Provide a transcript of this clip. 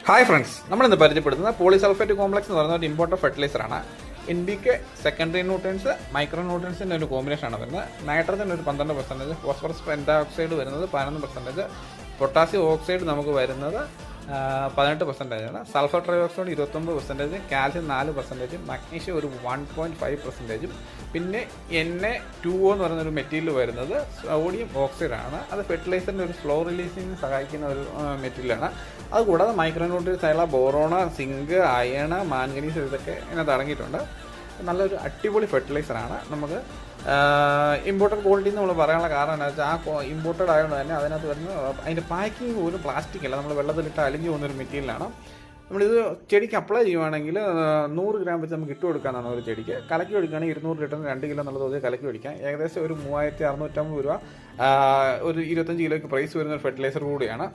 Hi friends, നമ്മളിന്ന് പരിചയപ്പെടുത്തുന്ന പോളിസൾഫേറ്റ് complex എന്ന് പറയുന്ന ഒരു ഇമ്പോർട്ടൻ്റ് ഫെർട്ടിലൈസറാണ്. NPK സെക്കൻഡറി ന്യൂട്രിയൻസ്, മൈക്രോ ന്യൂട്രിയൻസിൻ്റെ ഒരു കോമ്പിനേഷനാണ് വരുന്നത്. നൈട്രജൻ ഒരു 12%, ഫോസ്ഫറസ് പെൻഡോക്സൈഡ് വരുന്നത് 11%, പൊട്ടാസ്യം ഓക്സൈഡ് നമുക്ക് വരുന്നത് 18%, സൾഫർ ട്രൈഓക്സൈഡ് 29%, കാൽസ്യം 4%, മഗ്നീഷ്യം ഒരു 1.5%, പിന്നെ Na2O എന്ന് പറയുന്ന ഒരു മെറ്റീരിയൽ വരുന്നത് സോഡിയം ഓക്സൈഡാണ്. അത് ഫെർട്ടിലൈസറിൻ്റെ ഒരു സ്ലോ റിലീസിങ്ങിന് സഹായിക്കുന്ന ഒരു മെറ്റീരിയലാണ്. അതുകൂടാതെ മൈക്രോ ന്യൂട്രിയൻസ് ആയുള്ള ബോറോണ, സിങ്ക്, അയൺ, മാംഗനീസ് ഇതൊക്കെ ഇതിനകത്ത് അടങ്ങിയിട്ടുണ്ട്. നല്ലൊരു അടിപൊളി ഫെർട്ടിലൈസറാണ്. നമുക്ക് ഇമ്പോർട്ടഡ് ക്വാളിറ്റി എന്ന് നമ്മൾ പറയാനുള്ള കാരണം എന്താ വെച്ചാൽ ഇമ്പോർട്ടഡ് ആയതുകൊണ്ട് തന്നെ അതിനകത്ത് വരുന്ന അതിൻ്റെ പാക്കിംഗ് പോലും പ്ലാസ്റ്റിക് അല്ല, നമ്മൾ വെള്ളത്തിലിട്ട് അലിഞ്ഞു പോകുന്നൊരു മെറ്റീരിയലാണ്. നമ്മളിത് ചെടിക്ക് അപ്ലൈ ചെയ്യുവാണെങ്കിൽ 100 ഗ്രാം വെച്ച് നമുക്ക് ഇട്ട് കൊടുക്കാമെന്നാണ് ഒരു ചെടിക്ക്. കലക്കി ഒഴിക്കുകയാണെങ്കിൽ 200 ലിറ്ററിന് 2 കിലോ എന്നുള്ള തോതിൽ കലക്കി ഒഴിക്കാം. ഏകദേശം ഒരു 3650 രൂപ, ഒരു 25 കിലോയ്ക്ക് പ്രൈസ് വരുന്ന ഒരു ഫെർട്ടിലൈസർ കൂടിയാണ്.